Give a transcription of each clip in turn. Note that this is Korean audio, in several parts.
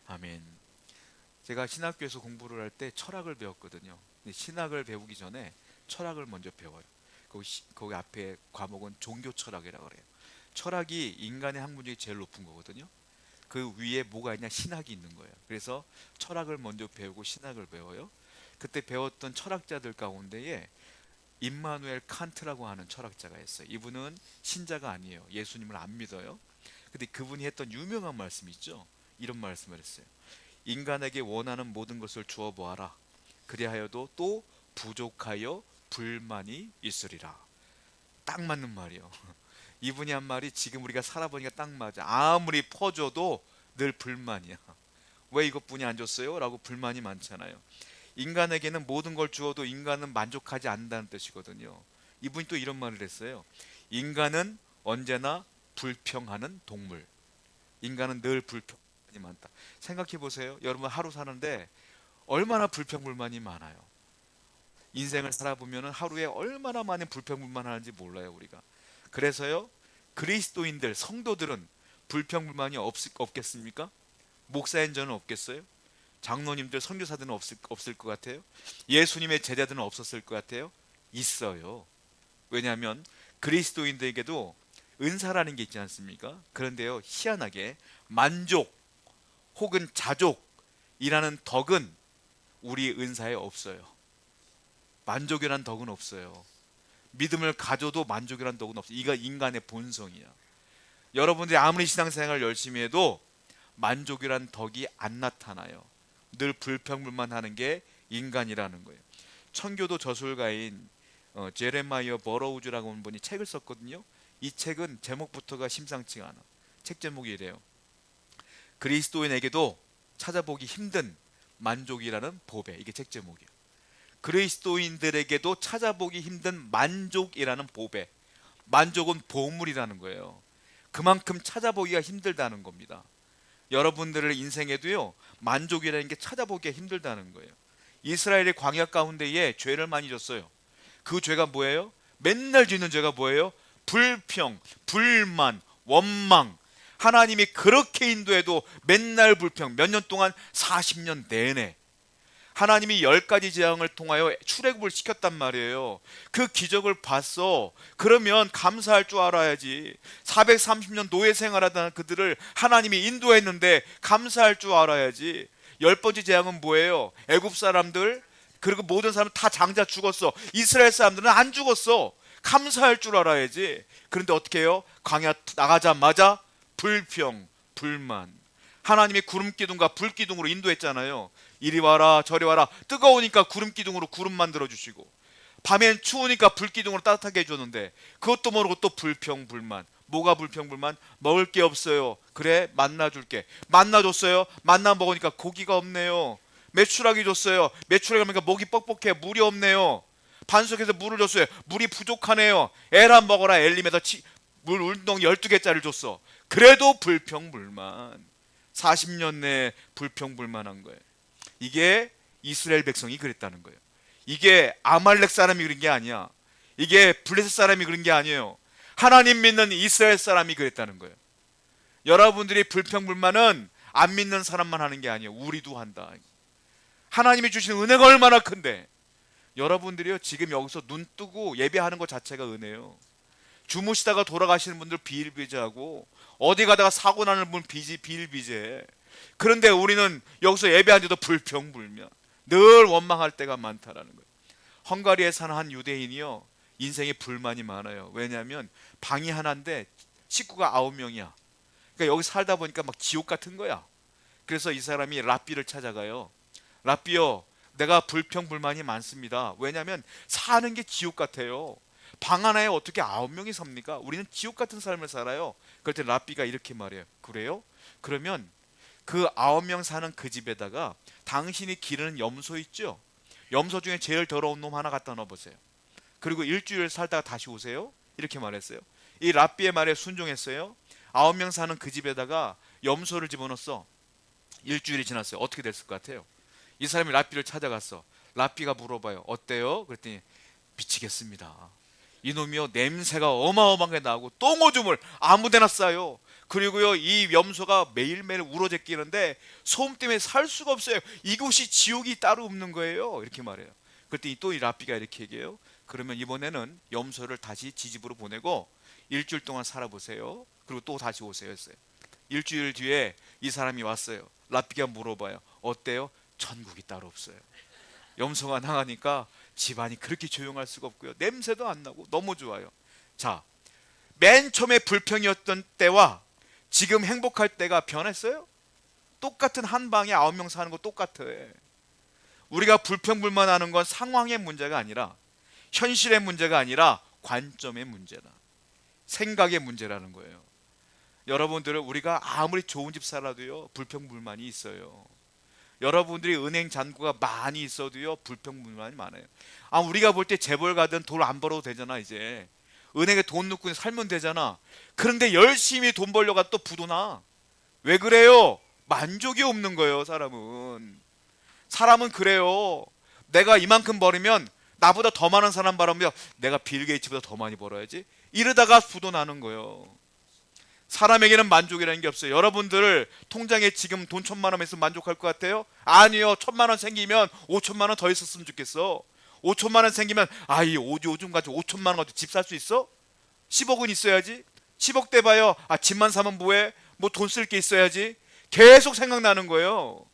아멘. 제가 신학교에서 공부를 할 때 철학을 배웠거든요. 근데 신학을 배우기 전에 철학을 먼저 배워요. 거기 앞에 과목은 종교 철학이라고 그래요. 철학이 인간의 학문 중에 제일 높은 거거든요. 그 위에 뭐가 있냐? 신학이 있는 거예요. 그래서 철학을 먼저 배우고 신학을 배워요. 그때 배웠던 철학자들 가운데에 임마누엘 칸트라고 하는 철학자가 있어요. 이분은 신자가 아니에요. 예수님을 안 믿어요. 근데 그분이 했던 유명한 말씀이 있죠. 이런 말씀을 했어요. 인간에게 원하는 모든 것을 주어 보아라. 그리하여도 또 부족하여 불만이 있으리라. 딱 맞는 말이요. 이분이 한 말이 지금 우리가 살아보니까 딱 맞아. 아무리 퍼줘도 늘 불만이야. 왜 이것뿐이 안 줬어요? 라고 불만이 많잖아요. 인간에게는 모든 걸 주어도 인간은 만족하지 않는다는 뜻이거든요. 이분이 또 이런 말을 했어요. 인간은 언제나 불평하는 동물. 인간은 늘 불평이 많다. 생각해 보세요. 여러분 하루 사는데 얼마나 불평불만이 많아요. 인생을 살아보면 하루에 얼마나 많은 불평불만하는지 몰라요 우리가. 그래서요, 그리스도인들 성도들은 불평불만이 없겠습니까? 목사인 저는 없겠어요? 장로님들 선교사들은 없을 것 같아요? 예수님의 제자들은 없었을 것 같아요? 있어요. 왜냐하면 그리스도인들에게도 은사라는 게 있지 않습니까? 그런데요, 희한하게 만족 혹은 자족이라는 덕은 우리 은사에 없어요. 만족이란 덕은 없어요. 믿음을 가져도 만족이란 덕은 없어요. 이거 인간의 본성이야. 여러분들이 아무리 신앙생활 열심히 해도 만족이란 덕이 안 나타나요. 늘 불평불만하는 게 인간이라는 거예요. 청교도 저술가인 제레마이어 버러우즈라고 하는 분이 책을 썼거든요. 이 책은 제목부터가 심상치가 않아. 책 제목이 이래요. 그리스도인에게도 찾아보기 힘든 만족이라는 보배. 이게 책 제목이에요. 그리스도인들에게도 찾아보기 힘든 만족이라는 보배. 만족은 보물이라는 거예요. 그만큼 찾아보기가 힘들다는 겁니다. 여러분들의 인생에도요, 만족이라는 게 찾아보기가 힘들다는 거예요. 이스라엘의 광야 가운데에 죄를 많이 졌어요. 그 죄가 뭐예요? 맨날 짓는 죄가 뭐예요? 불평, 불만, 원망. 하나님이 그렇게 인도해도 맨날 불평. 몇 년 동안 40년 내내 하나님이 10가지 재앙을 통하여 출애굽을 시켰단 말이에요. 그 기적을 봤어. 그러면 감사할 줄 알아야지. 430년 노예 생활하던 그들을 하나님이 인도했는데 감사할 줄 알아야지. 10번째 재앙은 뭐예요? 애굽 사람들 그리고 모든 사람 다 장자 죽었어. 이스라엘 사람들은 안 죽었어. 감사할 줄 알아야지. 그런데 어떻게 해요? 광야 나가자마자 불평, 불만. 하나님이 구름 기둥과 불 기둥으로 인도했잖아요. 이리 와라 저리 와라. 뜨거우니까 구름 기둥으로 구름 만들어 주시고, 밤엔 추우니까 불 기둥으로 따뜻하게 해줬는데 그것도 모르고 또 불평 불만. 뭐가 불평 불만? 먹을 게 없어요. 그래, 만나 줄게. 만나 줬어요. 만나 먹으니까 고기가 없네요. 메추라기 줬어요. 메추라기 먹으니까 목이 뻑뻑해. 물이 없네요. 반석에서 물을 줬어요. 물이 부족하네요. 에라 먹어라. 엘림에다 물 운동 12개짜리를 줬어. 그래도 불평불만. 40년 내에 불평불만한 거예요. 이게 이스라엘 백성이 그랬다는 거예요. 이게 아말렉 사람이 그런 게 아니야. 이게 블레셋 사람이 그런 게 아니에요. 하나님 믿는 이스라엘 사람이 그랬다는 거예요. 여러분들이 불평불만은 안 믿는 사람만 하는 게 아니에요. 우리도 한다. 하나님이 주신 은혜가 얼마나 큰데. 여러분들이요, 지금 여기서 눈 뜨고 예배하는 것 자체가 은혜예요. 주무시다가 돌아가시는 분들 비일비재하고, 어디 가다가 사고 나는 분 비일비재. 그런데 우리는 여기서 예배하는데도 불평불만, 늘 원망할 때가 많다라는 거예요. 헝가리에 사는 한 유대인이요, 인생에 불만이 많아요. 왜냐하면 방이 하나인데 식구가 9명이야. 그러니까 여기 살다 보니까 막 지옥 같은 거야. 그래서 이 사람이 랍비를 찾아가요. 랍비요, 내가 불평불만이 많습니다. 왜냐하면 사는 게 지옥 같아요. 방 하나에 어떻게 9명이 삽니까? 우리는 지옥 같은 삶을 살아요. 그럴 때 랍비가 이렇게 말해요. 그래요? 그러면 그 9명 사는 그 집에다가 당신이 기르는 염소 있죠? 염소 중에 제일 더러운 놈 하나 갖다 넣어보세요. 그리고 일주일 살다가 다시 오세요. 이렇게 말했어요. 이 랍비의 말에 순종했어요. 9명 사는 그 집에다가 염소를 집어넣었어. 일주일이 지났어요. 어떻게 됐을 것 같아요? 이 사람이 랍비를 찾아갔어. 랍비가 물어봐요. 어때요? 그랬더니 미치겠습니다. 이놈이요, 냄새가 어마어마하게 나고 똥오줌을 아무데나 싸요. 그리고요 이 염소가 매일매일 울어제끼는데 소음 때문에 살 수가 없어요. 이곳이 지옥이 따로 없는 거예요. 이렇게 말해요. 그랬더니 또 이 랍비가 이렇게 얘기해요. 그러면 이번에는 염소를 다시 지 집으로 보내고 일주일 동안 살아보세요. 그리고 또 다시 오세요 했어요. 일주일 뒤에 이 사람이 왔어요. 랍비가 물어봐요. 어때요? 천국이 따로 없어요. 염소가 나가니까 집안이 그렇게 조용할 수가 없고요. 냄새도 안 나고 너무 좋아요. 자, 맨 처음에 불평이었던 때와 지금 행복할 때가 변했어요? 똑같은 한 방에 9명 사는 거 똑같아. 우리가 불평불만하는 건 상황의 문제가 아니라 현실의 문제가 아니라 관점의 문제다. 생각의 문제라는 거예요. 여러분들은 우리가 아무리 좋은 집 살아도요 불평불만이 있어요. 여러분들이 은행 잔고가 많이 있어도요 불평불만이 많아요. 우리가 볼 때 재벌 가든 돈 안 벌어도 되잖아. 이제 은행에 돈 넣고 살면 되잖아. 그런데 열심히 돈 벌려가 또 부도나. 왜 그래요? 만족이 없는 거예요. 사람은 그래요. 내가 이만큼 벌으면 나보다 더 많은 사람 바라면 내가 빌 게이츠보다 더 많이 벌어야지. 이러다가 부도 나는 거예요. 사람에게는 만족이라는 게 없어요. 여러분들 통장에 지금 돈 1,000만 원 있으면 만족할 것 같아요? 아니요. 1,000만 원 생기면 5천만 원 더 있었으면 좋겠어. 5천만 원 생기면 요즘 가지고 5천만 원 가지고 집 살 수 있어? 10억은 있어야지. 10억 대 봐요. 집만 사면 뭐해? 뭐 돈 쓸 게 있어야지. 계속 생각나는 거예요.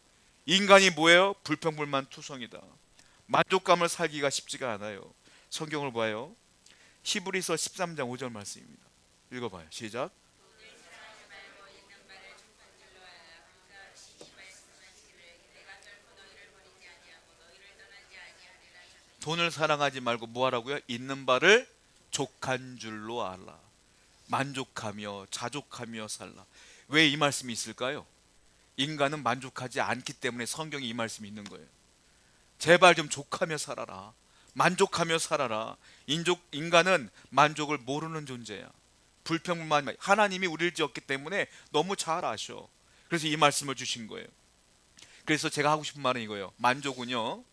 인간이 뭐예요? 불평불만 투성이다. 만족감을 살기가 쉽지가 않아요. 성경을 봐요. 히브리서 13장 5절 말씀입니다. 읽어봐요. 시작. 돈을 사랑하지 말고 뭐 하라고요? 있는 바를 족한 줄로 알라. 만족하며 자족하며 살라. 왜 이 말씀이 있을까요? 인간은 만족하지 않기 때문에 성경에 이 말씀이 있는 거예요. 제발 좀 족하며 살아라. 만족하며 살아라. 인간은 만족을 모르는 존재야. 불평불만. 하나님이 우리를 지었기 때문에 너무 잘 아셔. 그래서 이 말씀을 주신 거예요. 그래서 제가 하고 싶은 말은 이거예요. 만족은요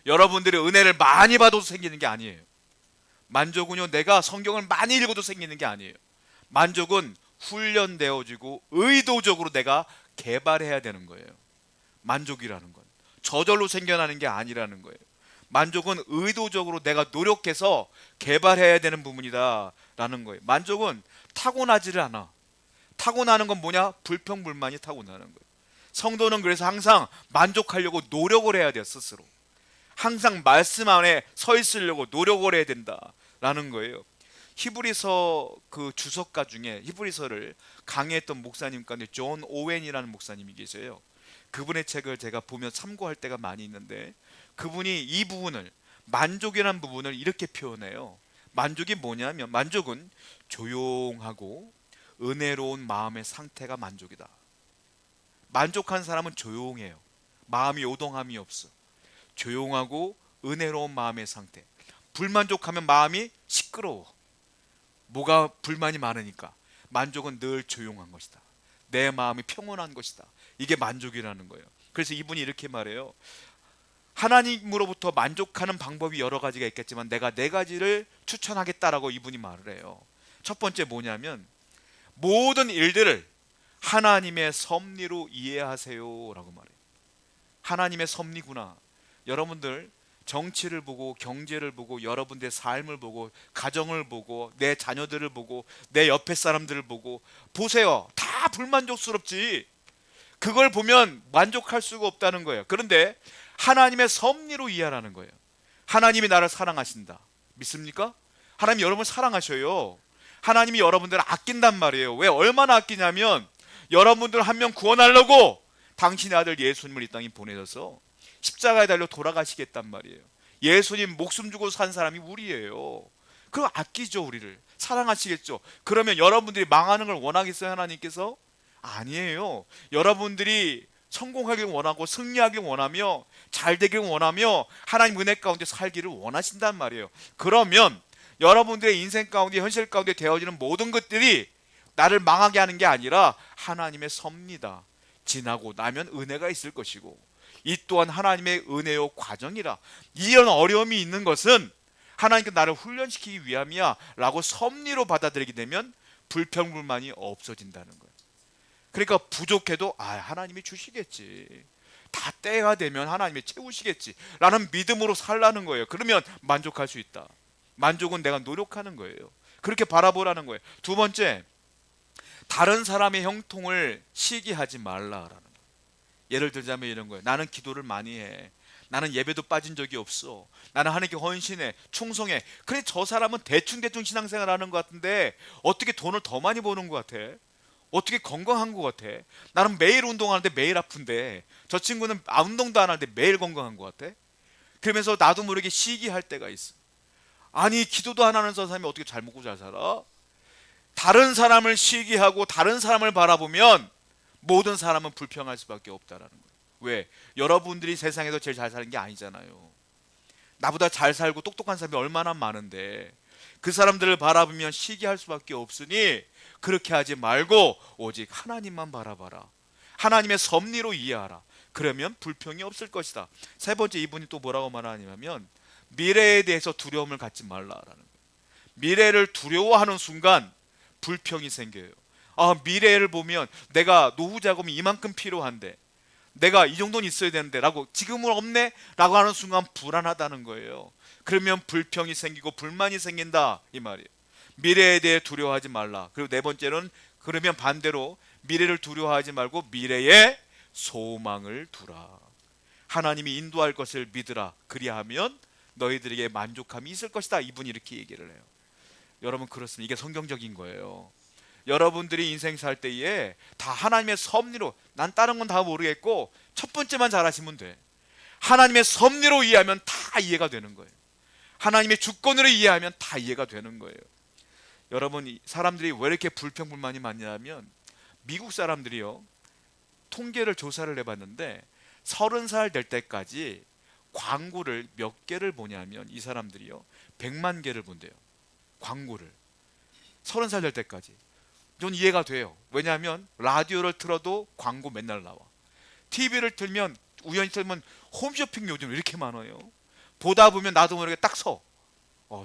여러분들이 은혜를 많이 받아도 생기는 게 아니에요. 만족은요 내가 성경을 많이 읽어도 생기는 게 아니에요. 만족은 훈련되어지고 의도적으로 내가 개발해야 되는 거예요. 만족이라는 건 저절로 생겨나는 게 아니라는 거예요. 만족은 의도적으로 내가 노력해서 개발해야 되는 부분이다 라는 거예요. 만족은 타고나지를 않아. 타고나는 건 뭐냐? 불평불만이 타고나는 거예요. 성도는 그래서 항상 만족하려고 노력을 해야 돼요. 스스로 항상 말씀 안에 서 있으려고 노력을 해야 된다라는 거예요. 히브리서 그 주석가 중에 히브리서를 강의했던 목사님 가운데 존 오웬이라는 목사님이 계세요. 그분의 책을 제가 보며 참고할 때가 많이 있는데 그분이 이 부분을 만족이라는 부분을 이렇게 표현해요. 만족이 뭐냐면 만족은 조용하고 은혜로운 마음의 상태가 만족이다. 만족한 사람은 조용해요. 마음이 요동함이 없어. 조용하고 은혜로운 마음의 상태. 불만족하면 마음이 시끄러워. 뭐가 불만이 많으니까. 만족은 늘 조용한 것이다. 내 마음이 평온한 것이다. 이게 만족이라는 거예요. 그래서 이분이 이렇게 말해요. 하나님으로부터 만족하는 방법이 여러 가지가 있겠지만 내가 4가지를 추천하겠다라고 이분이 말을 해요. 첫 번째 뭐냐면 모든 일들을 하나님의 섭리로 이해하세요 라고 말해요. 하나님의 섭리구나. 여러분들 정치를 보고 경제를 보고 여러분들의 삶을 보고 가정을 보고 내 자녀들을 보고 내 옆에 사람들을 보고 보세요. 다 불만족스럽지. 그걸 보면 만족할 수가 없다는 거예요. 그런데 하나님의 섭리로 이해하라는 거예요. 하나님이 나를 사랑하신다. 믿습니까? 하나님이 여러분을 사랑하셔요. 하나님이 여러분들을 아낀단 말이에요. 왜? 얼마나 아끼냐면 여러분들 한 명 구원하려고 당신의 아들 예수님을 이 땅에 보내셔서 십자가에 달려 돌아가시겠단 말이에요. 예수님 목숨 주고 산 사람이 우리예요. 그럼 아끼죠. 우리를 사랑하시겠죠. 그러면 여러분들이 망하는 걸 원하겠어요? 하나님께서? 아니에요. 여러분들이 성공하길 원하고 승리하길 원하며 잘 되길 원하며 하나님 은혜 가운데 살기를 원하신단 말이에요. 그러면 여러분들의 인생 가운데 현실 가운데 되어지는 모든 것들이 나를 망하게 하는 게 아니라 하나님의 섭리다. 지나고 나면 은혜가 있을 것이고 이 또한 하나님의 은혜요 과정이라. 이런 어려움이 있는 것은 하나님께 나를 훈련시키기 위함이야 라고 섭리로 받아들이게 되면 불평불만이 없어진다는 거예요. 그러니까 부족해도 하나님이 주시겠지, 다 때가 되면 하나님이 채우시겠지 라는 믿음으로 살라는 거예요. 그러면 만족할 수 있다. 만족은 내가 노력하는 거예요. 그렇게 바라보라는 거예요. 두 번째, 다른 사람의 형통을 시기하지 말라라는 거예요. 예를 들자면 이런 거예요. 나는 기도를 많이 해, 나는 예배도 빠진 적이 없어, 나는 하나님께 헌신해, 충성해. 그래, 저 사람은 대충 신앙생활 하는 것 같은데 어떻게 돈을 더 많이 버는 것 같아? 어떻게 건강한 것 같아? 나는 매일 운동하는데 매일 아픈데 저 친구는 운동도 안 하는데 매일 건강한 것 같아? 그러면서 나도 모르게 시기할 때가 있어. 아니, 기도도 안 하는 저 사람이 어떻게 잘 먹고 잘 살아? 다른 사람을 시기하고 다른 사람을 바라보면 모든 사람은 불평할 수밖에 없다라는 거예요. 왜? 여러분들이 세상에서 제일 잘 사는 게 아니잖아요. 나보다 잘 살고 똑똑한 사람이 얼마나 많은데 그 사람들을 바라보면 시기할 수밖에 없으니 그렇게 하지 말고 오직 하나님만 바라봐라. 하나님의 섭리로 이해하라. 그러면 불평이 없을 것이다. 세 번째, 이분이 또 뭐라고 말하냐면 미래에 대해서 두려움을 갖지 말라라는 거예요. 미래를 두려워하는 순간 불평이 생겨요. 미래를 보면 내가 노후 자금이 이만큼 필요한데, 내가 이 정도는 있어야 되는데 라고, 지금은 없네 라고 하는 순간 불안하다는 거예요. 그러면 불평이 생기고 불만이 생긴다 이 말이에요. 미래에 대해 두려워하지 말라. 그리고 네 번째는, 그러면 반대로 미래를 두려워하지 말고 미래에 소망을 두라. 하나님이 인도할 것을 믿으라. 그리하면 너희들에게 만족함이 있을 것이다. 이분이 이렇게 얘기를 해요. 여러분, 그렇습니다. 이게 성경적인 거예요. 여러분들이 인생 살 때에 다 하나님의 섭리로, 난 다른 건 다 모르겠고 첫 번째만 잘하시면 돼. 하나님의 섭리로 이해하면 다 이해가 되는 거예요. 하나님의 주권으로 이해하면 다 이해가 되는 거예요. 여러분, 사람들이 왜 이렇게 불평불만이 많냐면, 미국 사람들이요, 통계를 조사를 해봤는데 30살 될 때까지 광고를 몇 개를 보냐면, 이 사람들이요 100만 개를 본대요. 광고를 30살 될 때까지. 전 이해가 돼요. 왜냐하면 라디오를 틀어도 광고 맨날 나와. TV를 틀면, 우연히 틀면 홈쇼핑 요즘 이렇게 많아요. 보다 보면 나도 모르게 딱 서.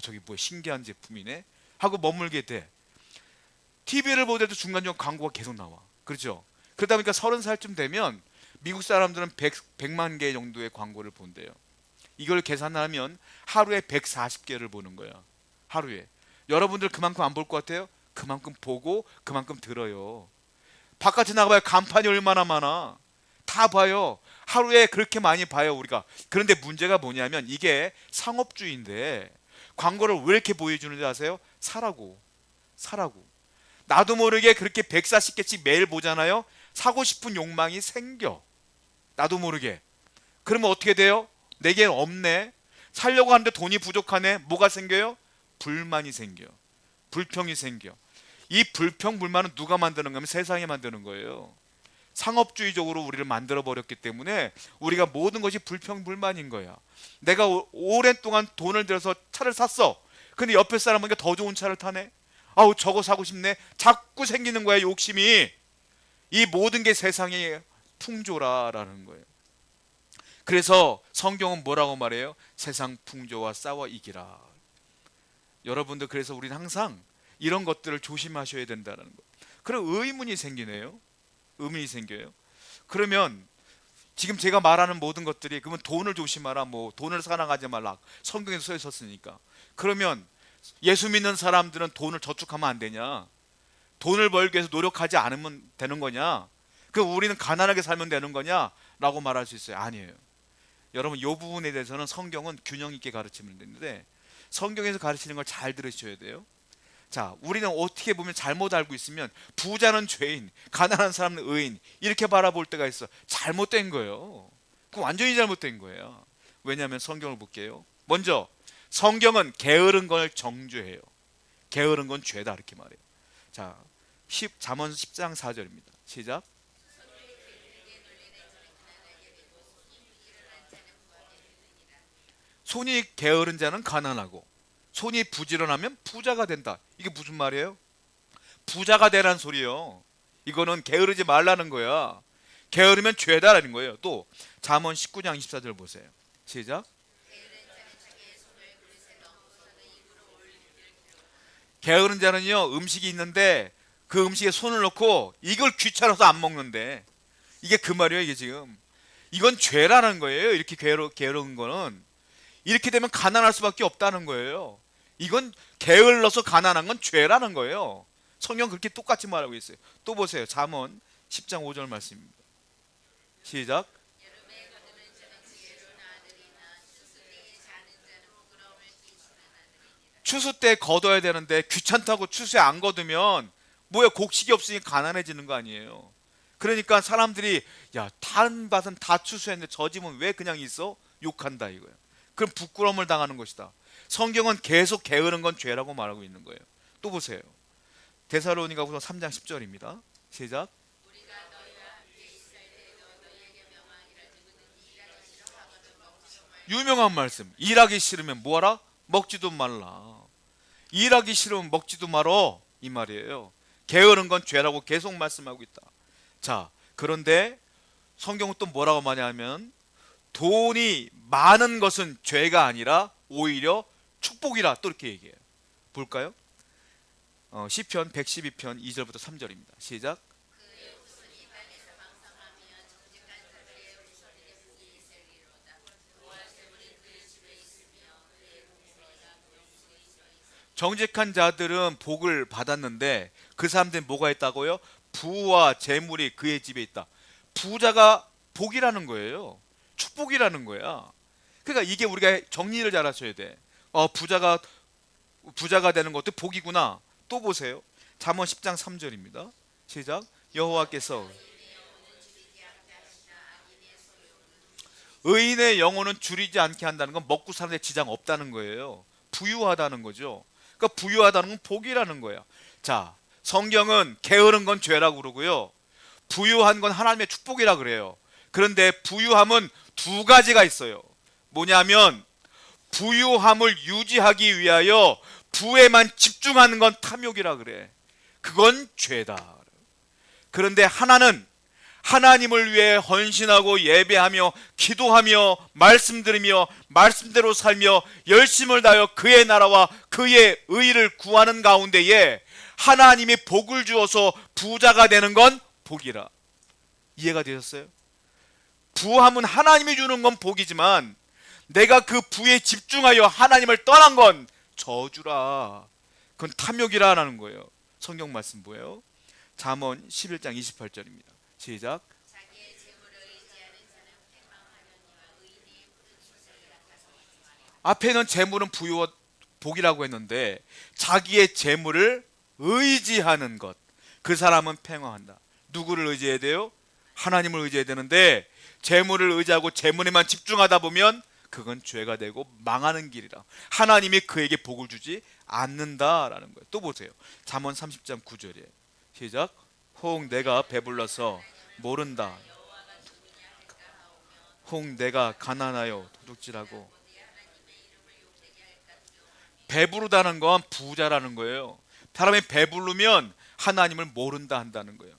저기 뭐 신기한 제품이네 하고 머물게 돼. TV를 보더라도 중간중간 광고가 계속 나와. 그렇죠? 그러다 보니까 30살쯤 되면 미국 사람들은 100만 개 정도의 광고를 본대요. 이걸 계산하면 하루에 140개를 보는 거야. 하루에. 여러분들 그만큼 안 볼 것 같아요? 그만큼 보고 그만큼 들어요. 바깥에 나가봐야 간판이 얼마나 많아. 다 봐요. 하루에 그렇게 많이 봐요, 우리가. 그런데 문제가 뭐냐면, 이게 상업주의인데 광고를 왜 이렇게 보여주는지 아세요? 사라고. 나도 모르게 그렇게 140개씩 매일 보잖아요. 사고 싶은 욕망이 생겨. 나도 모르게. 그러면 어떻게 돼요? 내겐 없네. 살려고 하는데 돈이 부족하네. 뭐가 생겨요? 불만이 생겨. 불평이 생겨. 이 불평 불만은 누가 만드는 거면 세상이 만드는 거예요. 상업주의적으로 우리를 만들어 버렸기 때문에 우리가 모든 것이 불평 불만인 거야. 내가 오랜 동안 돈을 들여서 차를 샀어. 근데 옆에 사람은 더 좋은 차를 타네. 저거 사고 싶네. 자꾸 생기는 거야, 욕심이. 이 모든 게 세상의 풍조라라는 거예요. 그래서 성경은 뭐라고 말해요? 세상 풍조와 싸워 이기라. 여러분들, 그래서 우리는 항상 이런 것들을 조심하셔야 된다는 거. 그럼 의문이 생기네요. 의문이 생겨요. 그러면 지금 제가 말하는 모든 것들이, 그러면 돈을 조심하라, 뭐 돈을 사랑하지 말라, 성경에서 써 있었으니까. 그러면 예수 믿는 사람들은 돈을 저축하면 안 되냐? 돈을 벌기 위해서 노력하지 않으면 되는 거냐? 그럼 우리는 가난하게 살면 되는 거냐? 라고 말할 수 있어요. 아니에요. 여러분, 이 부분에 대해서는 성경은 균형 있게 가르치면 되는데, 성경에서 가르치는 걸 잘 들으셔야 돼요. 자, 우리는 어떻게 보면 잘못 알고 있으면 부자는 죄인, 가난한 사람은 의인, 이렇게 바라볼 때가 있어. 잘못된 거예요. 그 완전히 잘못된 거예요. 왜냐하면 성경을 볼게요. 먼저 성경은 게으른 걸 정죄해요. 게으른 건 죄다, 이렇게 말해요. 자, 잠언 10장 4절입니다. 시작. 손이 게으른 자는 가난하고 손이 부지런하면 부자가 된다. 이게 무슨 말이에요? 부자가 되라는 소리예요. 이거는 게으르지 말라는 거야. 게으르면 죄다라는 거예요. 또 잠언 19장 24절 보세요. 시작. 게으른 자는요, 음식이 있는데 그 음식에 손을 넣고 이걸 귀찮아서 안 먹는데, 이게 그 말이에요. 이게 지금 이건 죄라는 거예요. 이렇게 게으른 거는. 이렇게 되면 가난할 수밖에 없다는 거예요. 이건 게을러서 가난한 건 죄라는 거예요. 성경 그렇게 똑같이 말하고 있어요. 또 보세요. 잠언 10장 5절 말씀입니다. 시작. 추수 때 거둬야 되는데 귀찮다고 추수에 안 거두면 뭐야, 곡식이 없으니 가난해지는 거 아니에요. 그러니까 사람들이 야, 다른 밭은 다 추수했는데 저 집은 왜 그냥 있어? 욕한다 이거예요. 그럼 부끄러움을 당하는 것이다. 성경은 계속 게으른 건 죄라고 말하고 있는 거예요. 또 보세요. 데살로니가후서 3장 10절입니다. 시작. 유명한 말씀. 일하기 싫으면 뭐하라? 먹지도 말라. 일하기 싫으면 먹지도 말어, 이 말이에요. 게으른 건 죄라고 계속 말씀하고 있다. 자, 그런데 성경은 또 뭐라고 말하냐면 돈이 많은 것은 죄가 아니라 오히려 축복이라, 또 이렇게 얘기해요. 볼까요? 시편 112편 2절부터 3절입니다. 시작. 정직한 자들은 복을 받았는데 그 사람들은 뭐가 있다고요? 부와 재물이 그의 집에 있다. 부자가 복이라는 거예요. 축복이라는 거야. 그러니까 이게 우리가 정리를 잘 하셔야 돼. 부자가 되는 것도 복이구나. 또 보세요. 잠언 10장 3절입니다. 시작. 여호와께서 의인의 영혼은 줄이지 않게 한다는 건 먹고 사는데 지장 없다는 거예요. 부유하다는 거죠. 그러니까 부유하다는 건 복이라는 거야. 자, 성경은 게으른 건 죄라고 그러고요, 부유한 건 하나님의 축복이라 그래요. 그런데 부유함은 두 가지가 있어요. 뭐냐면 부유함을 유지하기 위하여 부에만 집중하는 건 탐욕이라 그래. 그건 죄다. 그런데 하나는 하나님을 위해 헌신하고 예배하며 기도하며 말씀 들으며 말씀대로 살며 열심을 다하여 그의 나라와 그의 의를 구하는 가운데에 하나님이 복을 주어서 부자가 되는 건 복이라. 이해가 되셨어요? 부함은 하나님이 주는 건 복이지만 내가 그 부에 집중하여 하나님을 떠난 건 저주라. 그건 탐욕이라는 거예요. 성경 말씀 뭐예요? 잠언 11장 28절입니다. 시작. 앞에는 재물은 부유와 복이라고 했는데 자기의 재물을 의지하는 것, 그 사람은 평화한다. 누구를 의지해야 돼요? 하나님을 의지해야 되는데 재물을 의지하고 재물에만 집중하다 보면 그건 죄가 되고 망하는 길이라. 하나님이 그에게 복을 주지 않는다라는 거예요. 또 보세요. 잠언 30장 9절이에요. 시작. 혹 내가 배불러서 모른다. 혹 내가 가난하여 도둑질하고. 배부르다는 건 부자라는 거예요. 사람이 배부르면 하나님을 모른다 한다는 거예요.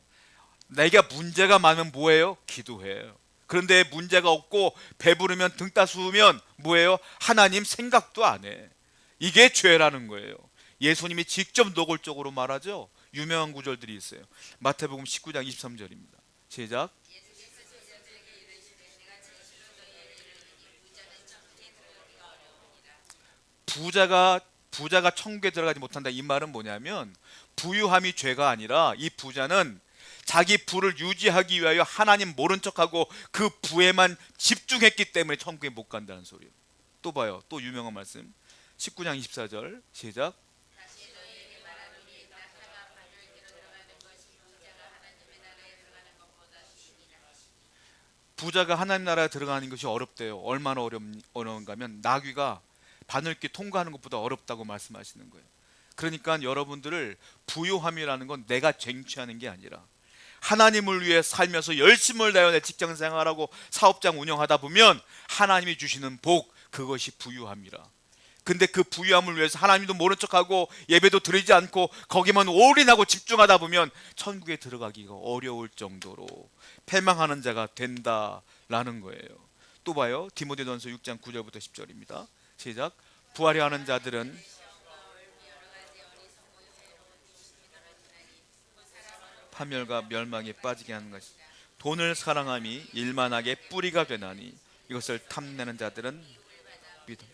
내가 문제가 많으면 뭐예요? 기도해요. 그런데 문제가 없고 배부르면 등 따스우면 뭐예요? 하나님 생각도 안 해. 이게 죄라는 거예요. 예수님이 직접 노골적으로 말하죠. 유명한 구절들이 있어요. 마태복음 19장 23절입니다. 시작. 부자가 천국에 들어가지 못한다, 이 말은 뭐냐면 부유함이 죄가 아니라 이 부자는 자기 부를 유지하기 위하여 하나님 모른 척하고 그 부에만 집중했기 때문에 천국에 못 간다는 소리예요. 또 봐요. 또 유명한 말씀 19장 24절 시작. 부자가 하나님 나라에 들어가는 것이 어렵대요. 얼마나 어려운가 하면 나귀가 바늘길 통과하는 것보다 어렵다고 말씀하시는 거예요. 그러니까 여러분들을 부유함이라는 건 내가 쟁취하는 게 아니라 하나님을 위해 살면서 열심을 다하여 내 직장 생활하고 사업장 운영하다 보면 하나님이 주시는 복, 그것이 부유함이라. 근데 그 부유함을 위해서 하나님도 모른 척하고 예배도 드리지 않고 거기만 올인하고 집중하다 보면 천국에 들어가기가 어려울 정도로 패망하는 자가 된다라는 거예요. 또 봐요. 디모데전서 6장 9절부터 10절입니다. 시작. 부하려 하는 자들은 파멸과 멸망에 빠지게 하는 것이. 돈을 사랑함이 일만하게 뿌리가 되나니 이것을 탐내는 자들은 믿음.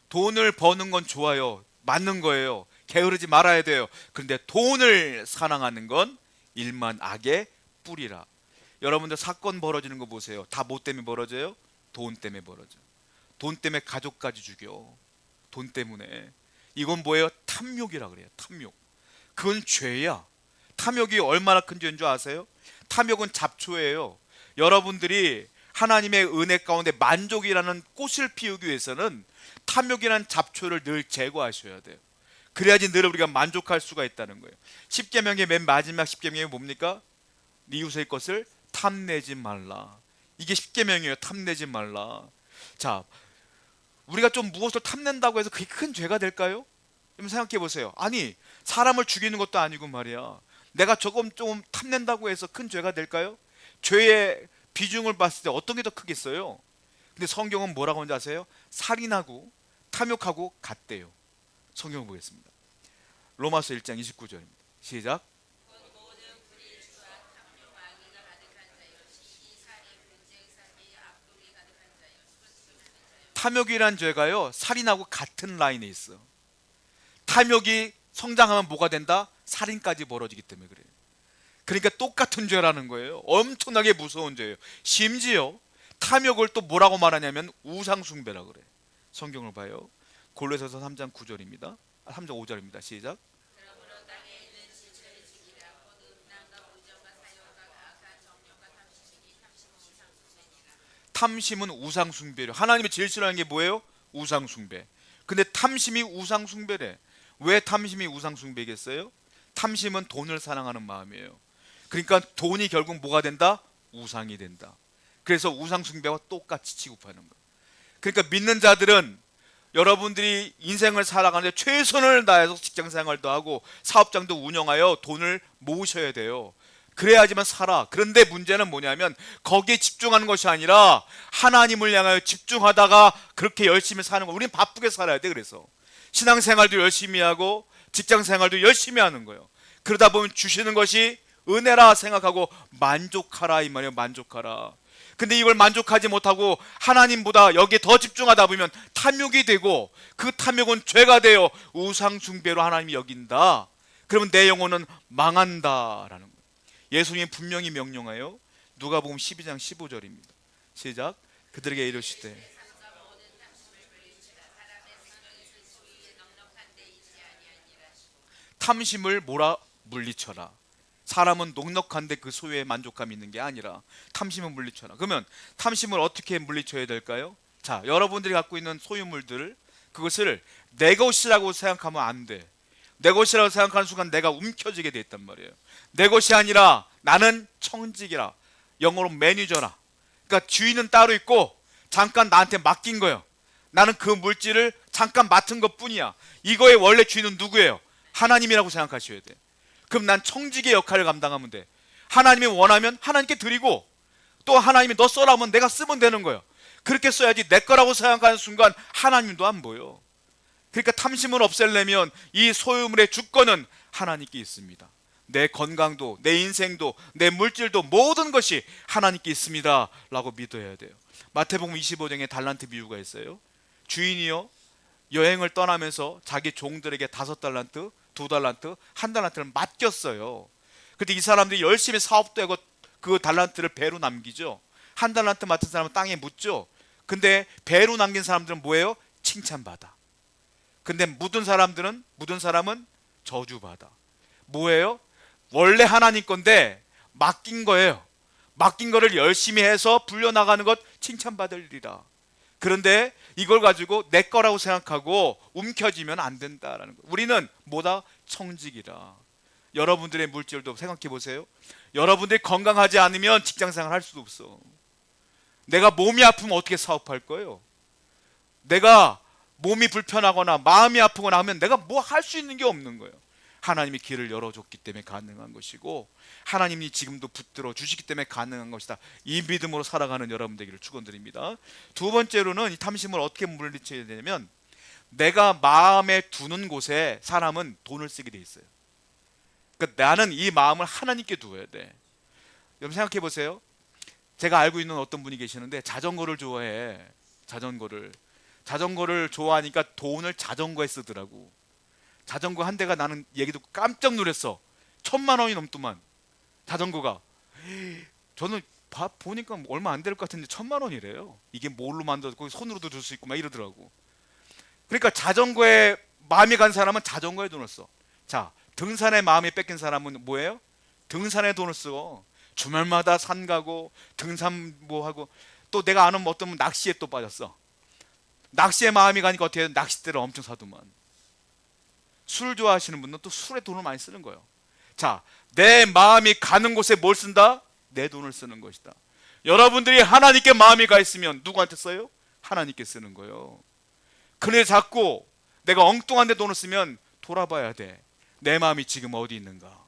돈을 버는 건 좋아요. 맞는 거예요. 게으르지 말아야 돼요. 그런데 돈을 사랑하는 건 일만 악의 뿌리라. 여러분들 사건 벌어지는 거 보세요. 다 뭐 때문에 벌어져요? 돈 때문에 벌어져. 돈 때문에 가족까지 죽여. 돈 때문에. 이건 뭐예요? 탐욕이라 그래요. 탐욕. 그건 죄야. 탐욕이 얼마나 큰 죄인 줄 아세요? 탐욕은 잡초예요. 여러분들이 하나님의 은혜 가운데 만족이라는 꽃을 피우기 위해서는 탐욕이라는 잡초를 늘 제거하셔야 돼요. 그래야지 늘 우리가 만족할 수가 있다는 거예요. 십계명의 맨 마지막 십계명이 뭡니까? 네 이웃의 것을 탐내지 말라. 이게 십계명이에요. 탐내지 말라. 자, 우리가 좀 무엇을 탐낸다고 해서 그게 큰 죄가 될까요? 좀 생각해 보세요. 아니, 사람을 죽이는 것도 아니고 말이야. 내가 조금 좀 탐낸다고 해서 큰 죄가 될까요? 죄의 비중을 봤을 때 어떤 게 더 크겠어요? 근데 성경은 뭐라고 하는지 아세요? 살인하고 탐욕하고 같대요. 성경을 보겠습니다. 로마서 1장 29절입니다. 시작. 탐욕이란 죄가요, 살인하고 같은 라인에 있어. 탐욕이 성장하면 뭐가 된다? 살인까지 벌어지기 때문에 그래요. 그러니까 똑같은 죄라는 거예요. 엄청나게 무서운 죄예요. 심지어 탐욕을 또 뭐라고 말하냐면 우상숭배라 그래. 성경을 봐요. 골로새서 3장 9절입니다. 3장 5절입니다. 시작. 탐심은 우상숭배래요. 하나님이 제일 싫어하는 게 뭐예요? 우상숭배. 근데 탐심이 우상숭배래. 왜 탐심이 우상숭배겠어요? 탐심은 돈을 사랑하는 마음이에요. 그러니까 돈이 결국 뭐가 된다? 우상이 된다. 그래서 우상숭배와 똑같이 취급하는 거예요. 그러니까 믿는 자들은 여러분들이 인생을 살아가는데 최선을 다해서 직장생활도 하고 사업장도 운영하여 돈을 모으셔야 돼요. 그래야지만 살아. 그런데 문제는 뭐냐면 거기에 집중하는 것이 아니라 하나님을 향하여 집중하다가 그렇게 열심히 사는 거. 우리는 바쁘게 살아야 돼. 그래서 신앙생활도 열심히 하고 직장생활도 열심히 하는 거예요. 그러다 보면 주시는 것이 은혜라 생각하고 만족하라 이 말이에요. 만족하라. 근데 이걸 만족하지 못하고 하나님보다 여기에 더 집중하다 보면 탐욕이 되고 그 탐욕은 죄가 되어 우상숭배로 하나님이 여긴다. 그러면 내 영혼은 망한다라는 거예요. 예수님이 분명히 명령하여 누가복음 12장 15절입니다. 시작. 그들에게 이르시되 탐심을 뭐라 물리쳐라. 사람은 넉넉한데 그 소유에 만족감이 있는 게 아니라 탐심을 물리쳐라. 그러면 탐심을 어떻게 물리쳐야 될까요? 자, 여러분들이 갖고 있는 소유물들 그것을 내 것이라고 생각하면 안 돼. 내 것이라고 생각하는 순간 내가 움켜쥐게 돼 있단 말이에요. 내 것이 아니라 나는 청직이라. 영어로 매니저라. 그러니까 주인은 따로 있고 잠깐 나한테 맡긴 거예요. 나는 그 물질을 잠깐 맡은 것 뿐이야. 이거의 원래 주인은 누구예요? 하나님이라고 생각하셔야 돼. 그럼 난 청직의 역할을 감당하면 돼. 하나님이 원하면 하나님께 드리고 또 하나님이 너 써라 하면 내가 쓰면 되는 거예요. 그렇게 써야지 내 거라고 생각하는 순간 하나님도 안 보여. 그러니까 탐심을 없애려면 이 소유물의 주권은 하나님께 있습니다. 내 건강도 내 인생도 내 물질도 모든 것이 하나님께 있습니다 라고 믿어야 돼요. 마태복음 25장에 달란트 비유가 있어요. 주인이요 여행을 떠나면서 자기 종들에게 5달란트, 2달란트, 1달란트를 맡겼어요. 근데 이 사람들이 열심히 사업도 하고 그 달란트를 배로 남기죠. 1달란트 맡은 사람은 땅에 묻죠. 근데 배로 남긴 사람들은 뭐예요? 칭찬받아. 근데 묻은 사람은 저주받아. 뭐예요? 원래 하나님 건데 맡긴 거예요. 맡긴 거를 열심히 해서 불려나가는 것 칭찬받을 일이다. 그런데 이걸 가지고 내 거라고 생각하고 움켜쥐면 안 된다라는 거예요. 우리는 뭐다? 청직이라. 여러분들의 물질도 생각해 보세요. 여러분들이 건강하지 않으면 직장생활 할 수도 없어. 내가 몸이 아프면 어떻게 사업할 거예요? 내가 몸이 불편하거나 마음이 아프거나 하면 내가 뭐 할 수 있는 게 없는 거예요. 하나님이 길을 열어줬기 때문에 가능한 것이고 하나님이 지금도 붙들어 주시기 때문에 가능한 것이다. 이 믿음으로 살아가는 여러분 되기를 축원드립니다. 두 번째로는 이 탐심을 어떻게 물리쳐야 되냐면 내가 마음에 두는 곳에 사람은 돈을 쓰게 돼 있어요. 그러니까 나는 이 마음을 하나님께 두어야 돼. 여러분 생각해 보세요. 제가 알고 있는 어떤 분이 계시는데 자전거를 좋아해. 자전거를 좋아하니까 돈을 자전거에 쓰더라고. 자전거 한 대가, 나는 얘기 듣고 깜짝 놀랐어. 1,000만 원이 넘더만 자전거가. 저는 보니까 얼마 안 될 것 같은데 1,000만 원이래요. 이게 뭘로 만들었고 손으로도 들 수 있고 막 이러더라고. 그러니까 자전거에 마음이 간 사람은 자전거에 돈을 써. 자, 등산에 마음이 뺏긴 사람은 뭐예요? 등산에 돈을 쓰고 주말마다 산 가고 등산 뭐 하고, 또 내가 아는 어떤 분 낚시에 또 빠졌어. 낚시에 마음이 가니까 어떻게 해요? 낚싯대를 엄청 사두만. 술 좋아하시는 분은 또 술에 돈을 많이 쓰는 거예요. 자, 내 마음이 가는 곳에 뭘 쓴다? 내 돈을 쓰는 것이다. 여러분들이 하나님께 마음이 가 있으면 누구한테 써요? 하나님께 쓰는 거예요. 그래, 자꾸 내가 엉뚱한 데 돈을 쓰면 돌아봐야 돼. 내 마음이 지금 어디 있는가?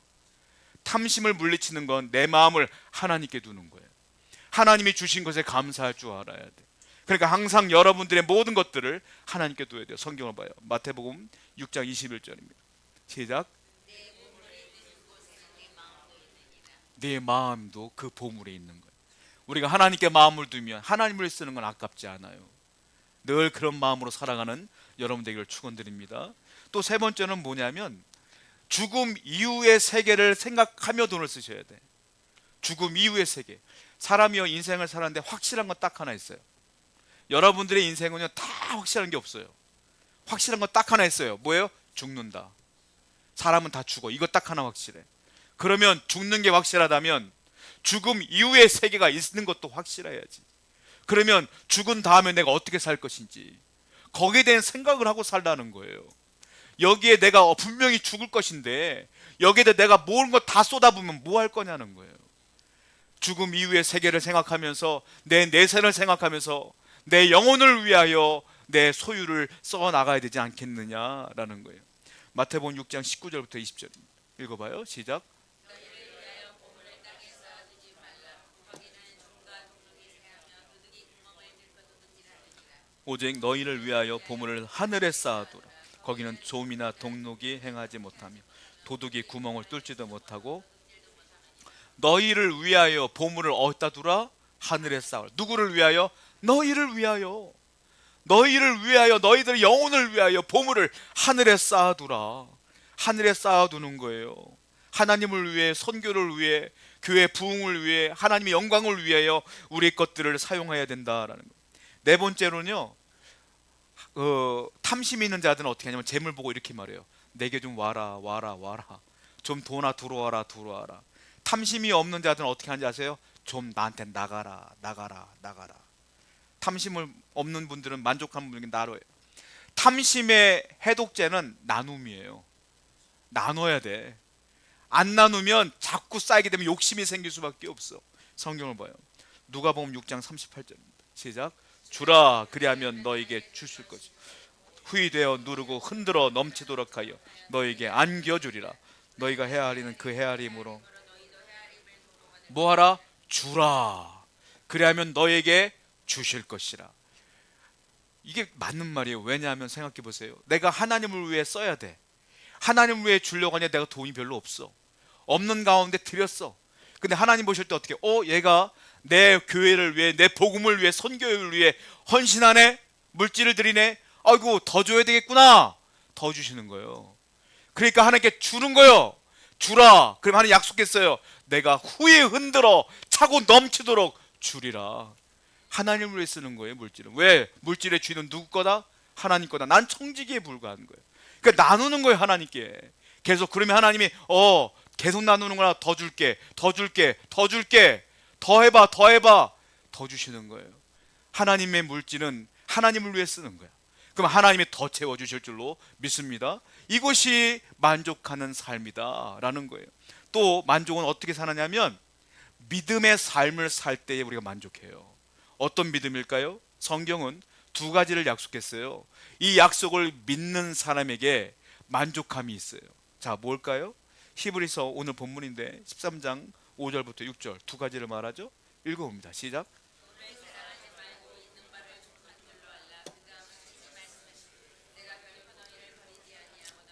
탐심을 물리치는 건 내 마음을 하나님께 두는 거예요. 하나님이 주신 것에 감사할 줄 알아야 돼. 그러니까 항상 여러분들의 모든 것들을 하나님께 둬야 돼요. 성경을 봐요. 마태복음 6장 21절입니다. 시작. 네 마음도 그 보물에 있는 거예요. 우리가 하나님께 마음을 두면 하나님을 쓰는 건 아깝지 않아요. 늘 그런 마음으로 살아가는 여러분 되기를 축원드립니다. 또 세 번째는 뭐냐면 죽음 이후의 세계를 생각하며 돈을 쓰셔야 돼. 죽음 이후의 세계. 사람이요, 인생을 살았는데 확실한 건 딱 하나 있어요. 여러분들의 인생은요, 다 확실한 게 없어요. 확실한 건 딱 하나 있어요. 뭐예요? 죽는다. 사람은 다 죽어. 이거 딱 하나 확실해. 그러면 죽는 게 확실하다면 죽음 이후의 세계가 있는 것도 확실해야지. 그러면 죽은 다음에 내가 어떻게 살 것인지 거기에 대한 생각을 하고 살라는 거예요. 여기에 내가 분명히 죽을 것인데 여기에 내가 모든 거 다 쏟아부으면 뭐 할 거냐는 거예요. 죽음 이후의 세계를 생각하면서 내 내생을 생각하면서 내 영혼을 위하여 내 소유를 써 나가야 되지 않겠느냐라는 거예요. 마태복음 6장 19절부터 20절입니다. 읽어봐요. 시작. 오직 너희를 위하여 보물을 하늘에 쌓아두라. 거기는 좀이나 동록이 행하지 못하며 도둑이 구멍을 뚫지도 못하고. 너희를 위하여 보물을 어디다 두라? 하늘에 쌓으라. 누구를 위하여? 너희를 위하여. 너희를 위하여, 너희들의 영혼을 위하여 보물을 하늘에 쌓아두라. 하늘에 쌓아두는 거예요. 하나님을 위해, 선교를 위해, 교회 부흥을 위해, 하나님의 영광을 위하여 우리 것들을 사용해야 된다라는 거예요. 네 번째로는요, 탐심 있는 자들은 어떻게 하냐면 재물 보고 이렇게 말해요. 내게 좀 와라, 와라, 와라. 좀 돈아 들어와라, 들어와라. 탐심이 없는 자들은 어떻게 하는지 아세요? 좀 나한테 나가라, 나가라, 나가라. 탐심을 없는 분들은, 만족하는 분들은 나눠요. 탐심의 해독제는 나눔이에요. 나눠야 돼. 안 나누면 자꾸 쌓이게 되면 욕심이 생길 수밖에 없어. 성경을 봐요. 누가복음 6장 38절입니다. 시작. 주라, 그리하면 너에게 주실 것이 후히 되어 누르고 흔들어 넘치도록 하여 너에게 안겨주리라. 너희가 헤아리는 그 헤아림으로 뭐하라? 주라. 그리하면 너에게 주실 것이라. 이게 맞는 말이에요. 왜냐하면 생각해 보세요. 내가 하나님을 위해 써야 돼. 하나님을 위해 주려고 하냐? 내가 돈이 별로 없어. 없는 가운데 드렸어. 근데 하나님 보실 때 어떻게? 얘가 내 교회를 위해, 내 복음을 위해, 선교를 위해 헌신하네? 물질을 드리네? 아이고, 더 줘야 되겠구나. 더 주시는 거예요. 그러니까 하나님께 주는 거예요. 주라. 그럼 하나님 약속했어요. 내가 후에 흔들어 차고 넘치도록 주리라. 하나님을 위해 쓰는 거예요, 물질은. 왜? 물질의 주인은 누구 거다? 하나님 거다. 난 청지기에 불과한 거예요. 그러니까 나누는 거예요, 하나님께. 계속. 그러면 하나님이 계속 나누는구나. 더 줄게, 더 줄게, 더 줄게, 더 해봐, 더 해봐, 더 주시는 거예요. 하나님의 물질은 하나님을 위해 쓰는 거야. 그럼 하나님이 더 채워주실 줄로 믿습니다. 이것이 만족하는 삶이다 라는 거예요. 또 만족은 어떻게 사느냐면 믿음의 삶을 살 때에 우리가 만족해요. 어떤 믿음일까요? 성경은 두 가지를 약속했어요. 이 약속을 믿는 사람에게 만족함이 있어요. 자, 뭘까요? 히브리서 오늘 본문인데 13장 5절부터 6절 두 가지를 말하죠. 읽어봅니다. 시작.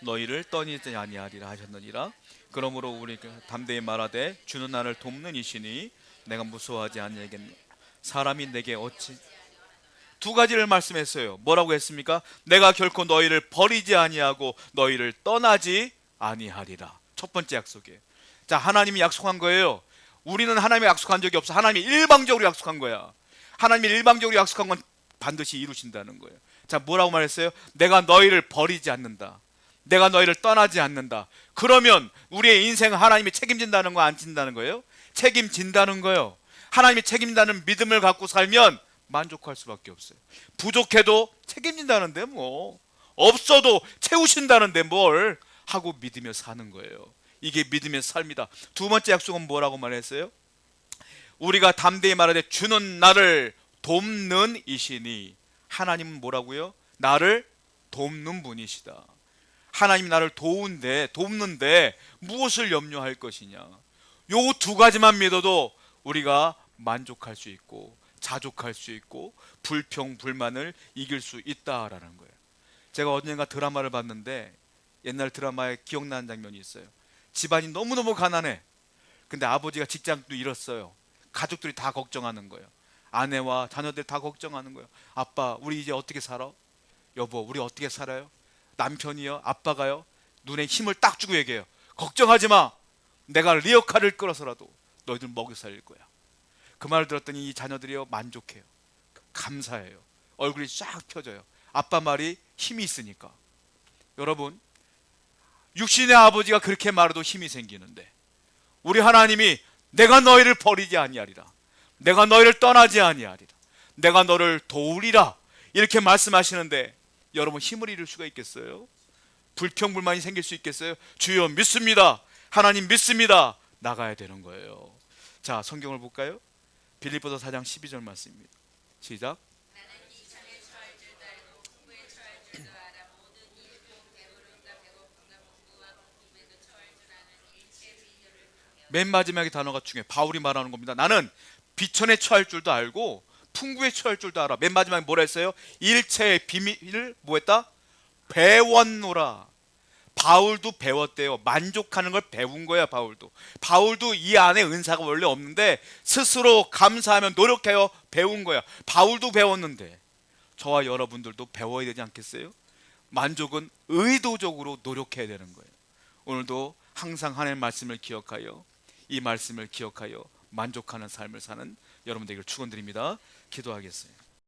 너희를 떠니지 아니하리라 하셨느니라. 그러므로 우리 담대히 말하되 주는 나를 돕는 이시니 내가 무서워하지 아니하겠노. 사람이 내게 어찌. 두 가지를 말씀했어요. 뭐라고 했습니까? 내가 결코 너희를 버리지 아니하고 너희를 떠나지 아니하리라. 첫 번째 약속이에요. 자, 하나님이 약속한 거예요. 우리는 하나님이 약속한 적이 없어. 하나님이 일방적으로 약속한 거야. 하나님이 일방적으로 약속한 건 반드시 이루신다는 거예요. 자, 뭐라고 말했어요? 내가 너희를 버리지 않는다. 내가 너희를 떠나지 않는다. 그러면 우리의 인생 하나님이 책임진다는 거 안 진다는 거예요? 책임진다는 거예요. 하나님이 책임진다는 믿음을 갖고 살면 만족할 수밖에 없어요. 부족해도 책임진다는데 뭐, 없어도 채우신다는데 뭘 하고 믿으며 사는 거예요. 이게 믿음의 삶이다. 두 번째 약속은 뭐라고 말했어요? 우리가 담대히 말하되 주는 나를 돕는 이시니. 하나님은 뭐라고요? 나를 돕는 분이시다. 하나님이 나를 돕는데 무엇을 염려할 것이냐. 요 두 가지만 믿어도 우리가 만족할 수 있고 자족할 수 있고 불평 불만을 이길 수 있다라는 거예요. 제가 언젠가 드라마를 봤는데 옛날 드라마에 기억나는 장면이 있어요. 집안이 너무너무 가난해. 근데 아버지가 직장도 잃었어요. 가족들이 다 걱정하는 거예요. 아내와 자녀들 다 걱정하는 거예요. 아빠, 우리 이제 어떻게 살아? 여보, 우리 어떻게 살아요? 남편이요? 아빠가요? 눈에 힘을 딱 주고 얘기해요. 걱정하지 마. 내가 리어카를 끌어서라도 너희들 먹여 살릴 거야. 그 말을 들었더니 이 자녀들이요, 만족해요. 감사해요. 얼굴이 쫙 펴져요. 아빠 말이 힘이 있으니까. 여러분, 육신의 아버지가 그렇게 말해도 힘이 생기는데 우리 하나님이 내가 너희를 버리지 아니하리라. 내가 너희를 떠나지 아니하리라. 내가 너를 도우리라. 이렇게 말씀하시는데 여러분 힘을 잃을 수가 있겠어요? 불평불만이 생길 수 있겠어요? 주여 믿습니다. 하나님 믿습니다. 나가야 되는 거예요. 자, 성경을 볼까요? 빌립보서 4장 12절 말씀입니다. 시작. 맨 마지막에 단어가 중요해. 바울이 말하는 겁니다. 나는 비천에 처할 줄도 알고 풍부에 처할 줄도 알아. 맨 마지막에 뭐라 했어요? 일체의 비밀을 뭐 했다? 배웠노라. 바울도 배웠대요. 만족하는 걸 배운 거야. 바울도 이 안에 은사가 원래 없는데 스스로 감사하며 노력해요. 배운 거야. 바울도 배웠는데 저와 여러분들도 배워야 되지 않겠어요? 만족은 의도적으로 노력해야 되는 거예요. 오늘도 항상 하나님의 말씀을 기억하여 이 말씀을 기억하여 만족하는 삶을 사는 여러분 되기를 축원드립니다. 기도하겠어요.